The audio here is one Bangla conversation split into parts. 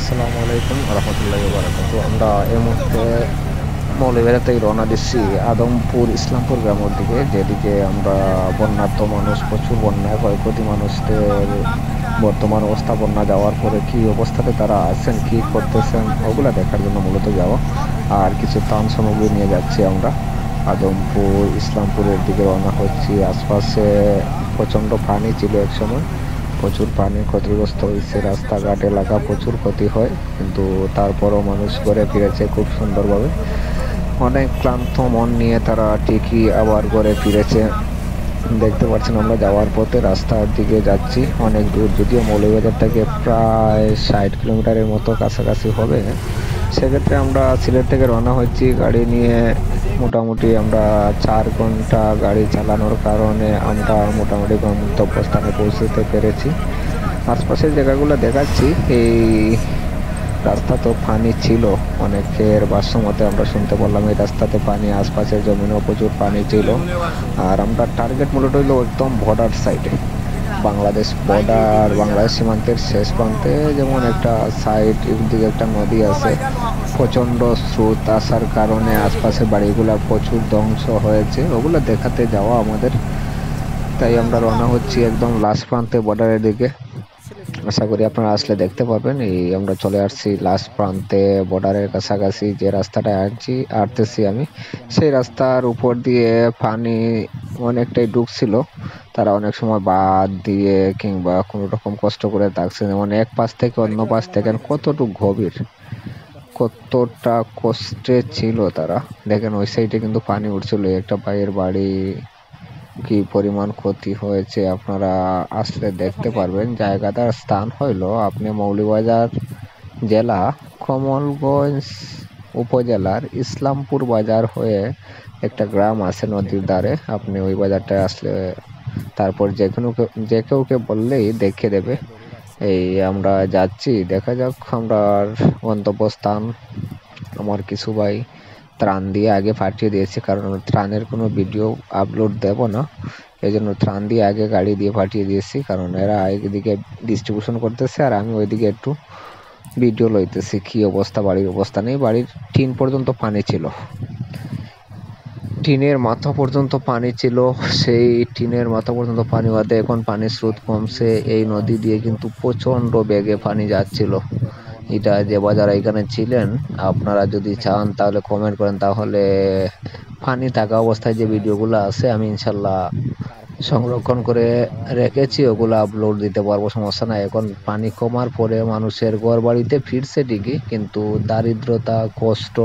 আসসালামু আলাইকুম রহমতুল্লাহি বারাকাতু। আমরা এই মুহূর্তে মৌলভীবাজার থেকে রওনা দিচ্ছি আদমপুর ইসলামপুর গ্রামের দিকে, যেদিকে আমরা বন্যার্ত মানুষ, প্রচুর বন্যায় ক্ষয়ক্ষতি মানুষদের বর্তমান অবস্থা, বন্যা যাওয়ার পরে কি অবস্থাতে তারা আছেন, কি করতেছেন, ওগুলা দেখার জন্য মূলত যাওয়া। আর কিছু ত্রাণ সামগ্রী নিয়ে যাচ্ছি আমরা। আদমপুর ইসলামপুরের দিকে রওনা হচ্ছি। আশপাশে প্রচণ্ড পানি ছিল এক সময়, প্রচুর পানি, ক্ষতিগ্রস্ত হয়েছে রাস্তাঘাট এলাকা, প্রচুর ক্ষতি হয়, কিন্তু তারপরও মানুষ ঘরে ফিরেছে খুব সুন্দরভাবে। অনেক ক্লান্ত মন নিয়ে তারা ঠিকই আবার ঘরে ফিরেছে। দেখতে পাচ্ছেন আমরা যাওয়ার পথে রাস্তার দিকে যাচ্ছি অনেক দূর, যদিও মৌলভীবাজার থেকে প্রায় 60 কিলোমিটারের মতো কাছাকাছি হবে। সেক্ষেত্রে আমরা সিলেট থেকে রওনা হচ্ছি গাড়ি নিয়ে। মোটামুটি আমরা 4 ঘন্টা গাড়ি চালানোর কারণে আমরা মোটামুটি গন্তব্যস্থানে পৌঁছতে পেরেছি। আশপাশের জায়গাগুলো দেখাচ্ছি। এই রাস্তা তো পানি ছিল, অনেকের ভাষ্যমতে আমরা শুনতে পারলাম এই রাস্তাতে পানি, আশপাশের জমিনেও প্রচুর পানি ছিল। আর আমরা টার্গেট মূলত হইলো একদম বর্ডার সাইডে, বাংলাদেশ বর্ডার, বাংলাদেশ সীমান্তের শেষ প্রান্তে যেমন একটা সাইড দিকে একটা নদী আছে, প্রচণ্ড স্রোত আসার কারণে আশপাশের বাড়িগুলা প্রচুর ধ্বংস হয়েছে, ওগুলো দেখাতে যাওয়া আমাদের। তাই আমরা রওনা হচ্ছি একদম লাস্ট প্রান্তে, বর্ডারের দিকে। আশা করি আপনারা আসলে দেখতে পাবেন। এই আমরা চলে আসছি লাস্ট প্রান্তে, বর্ডারের কাছাকাছি। যে রাস্তাটা আটতেছি আমি, সেই রাস্তার উপর দিয়ে পানি অনেকটাই ঢুকছিল। তারা অনেক সময় বাদ দিয়ে কিংবা কোনো রকম কষ্ট করে থাকছে, যেমন এক পাশ থেকে অন্য পাশ দেখেন কতটুকু গভীর, কতটা কষ্টে ছিল তারা। দেখেন ওই সাইডে কিন্তু পানি উঠছিল। একটা ভাইয়ের বাড়ি, কি পরিমাণ ক্ষতি হয়েছে আপনারা আসলে দেখতে পারবেন। জায়গাটার স্থান হইল আপনি মৌলভীবাজার জেলা কমলগঞ্জ উপজেলার ইসলামপুর বাজার হয়ে একটা গ্রাম আছে নদীর ধারে। আপনি ওই বাজারটায় আসলে তারপর যে কেউকে বললেই দেখিয়ে দেবে। এই আমরা যাচ্ছি, দেখা যাক আমরা গন্তব্যস্থান। আমার কিছু ভাই ত্রাণ দিয়ে আগে পাঠিয়ে দিয়েছে, কারণ ত্রাণের কোনো ভিডিও আপলোড দেব না, এই জন্য ত্রাণ দিয়ে আগে গাড়ি দিয়ে পাঠিয়ে দিয়েছি, কারণ এরা একদিকে ডিস্ট্রিবিউশন করতেছে আর আমি ওইদিকে একটু ভিডিও লইতেছি কি অবস্থা। বাড়ির অবস্থা নেই, বাড়ির টিন পর্যন্ত পানি ছিল, টিনের মাথা পর্যন্ত পানি ছিল। সেই টিনের মাথা পর্যন্ত পানি বাদে এখন পানির স্রোত কমছে। এই নদী দিয়ে কিন্তু প্রচণ্ড বেগে পানি যাচ্ছিল। এটা যে বাজার এখানে ছিলেন, আপনারা যদি চান তাহলে কমেন্ট করেন, তাহলে পানি থাকা অবস্থায় যে ভিডিওগুলো আছে আমি ইনশাল্লাহ সংরক্ষণ করে রেখেছি, ওগুলো আপলোড দিতে পারবো, সমস্যা নাই। এখন পানি কমার পরে মানুষের ঘর বাড়িতে ফিরছে ঠিকই, কিন্তু দারিদ্রতা, কষ্ট,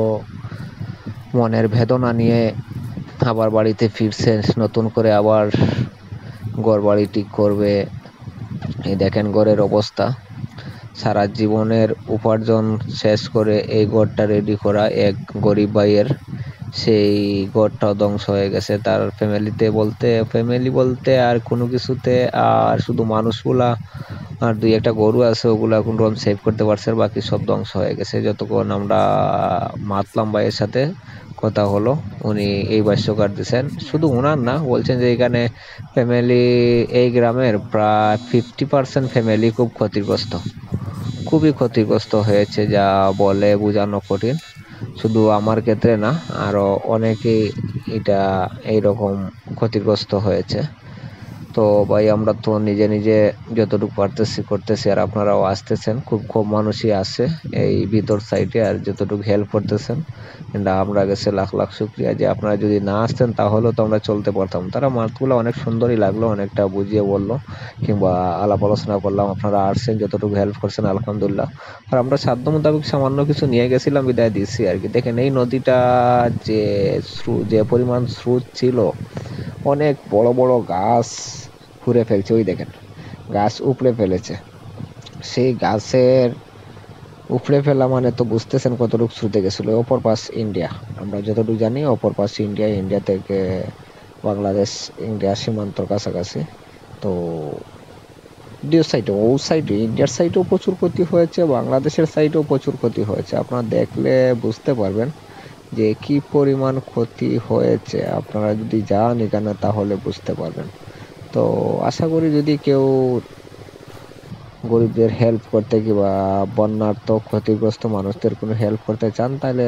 মনের বেদনা নিয়ে আবার বাড়িতে ফিরছে, নতুন করে আবার ঘর বাড়ি ঠিক করবে। এই দেখেন ঘরের অবস্থা, সারা জীবনের উপার্জন শেষ করে এই ঘরটা রেডি করা এক গরিব ভাইয়ের, সেই ঘরটাও ধ্বংস হয়ে গেছে। তার ফ্যামিলি বলতে আর কোনো কিছুতে আর শুধু মানুষগুলা আর দুই একটা গরু আছে, ওগুলা কোনো রকম সেভ করতে পারছে, আর বাকি সব ধ্বংস হয়ে গেছে। যতক্ষণ আমরা মাতলাম ভাইয়ের সাথে কথা হলো, উনি এই ভাষ্যকার দিচ্ছেন, শুধু ওনার না, বলছেন যে এখানে ফ্যামিলি, এই গ্রামের প্রায় 50% ফ্যামিলি খুব ক্ষতিগ্রস্ত, খুবই ক্ষতিগ্রস্ত হয়েছে, যা বলে বোঝানো কঠিন। শুধু আমার ক্ষেত্রে না, আরো অনেকেই এটা এইরকম ক্ষতিগ্রস্ত হয়েছে। তো ভাই আমরা তো নিজে নিজে যতটুকু পারতেছি করতেছি, আর আপনারাও আসতেছেন, খুব কম মানুষই আসে এই ভিতর সাইডে, আর যতটুকু হেল্প করতেছেন এটা আমরা কাছে লাখ লাখ শুক্রিয়া। যে আপনারা যদি না আসতেন তাহলেও তো আমরা চলতে পারতাম। তারা মাতগুলো অনেক সুন্দরই লাগলো, অনেকটা বুঝিয়ে বললো কিংবা আলাপ আলোচনা করলাম, আপনারা আসছেন, যতটুকু হেল্প করছেন আলহামদুলিল্লাহ। আর আমরা সাধ্য মোতাবেক সামান্য কিছু নিয়ে গেছিলাম, বিদায় দিচ্ছি আর কি। দেখেন এই নদীটা যে পরিমাণ স্রোত ছিল, অনেক বড় বড় গাছ ঘুরে ফেলছে, ওই দেখেন গাছ উপড়ে ফেলেছে। সেই গাছের উপড়ে ফেলা মানে তো বুঝতেছেন কতটুকু শ্রুতে গেছিল। অপর পাশ ইন্ডিয়া, আমরা যতটুকু জানি অপর পাশ ইন্ডিয়া, ইন্ডিয়া থেকে বাংলাদেশ, ইন্ডিয়া সীমান্তর কাছাকাছি। তো ও সাইডে ইন্ডিয়ার সাইডেও প্রচুর ক্ষতি হয়েছে, বাংলাদেশের সাইডেও প্রচুর ক্ষতি হয়েছে। আপনারা দেখলে বুঝতে পারবেন যে কি পরিমাণ ক্ষতি হয়েছে। আপনারা যদি যান এখানে তাহলে বুঝতে পারবেন। তো আশা করি যদি কেউ গরিবদের হেল্প করতে কিংবা বন্যার্ত ক্ষতিগ্রস্ত মানুষদের কোনো হেল্প করতে চান তাহলে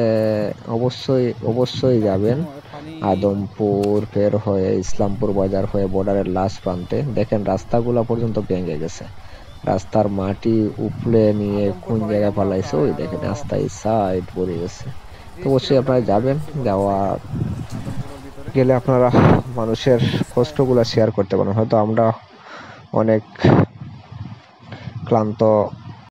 অবশ্যই অবশ্যই যাবেন আদমপুর ফের হয়ে ইসলামপুর বাজার হয়ে বর্ডারের লাস্ট প্রান্তে। দেখেন রাস্তাগুলা পর্যন্ত ভেঙে গেছে, রাস্তার মাটি উপড়ে নিয়ে কোন জায়গায় পালাইছে ওই দেখেন রাস্তায় সাইড পড়ে গেছে। তো অবশ্যই আপনারা যাবেন, যাওয়া গেলে আপনারা মানুষের কষ্টগুলা শেয়ার করতে পারেন। হয়তো আমরা অনেক ক্লান্ত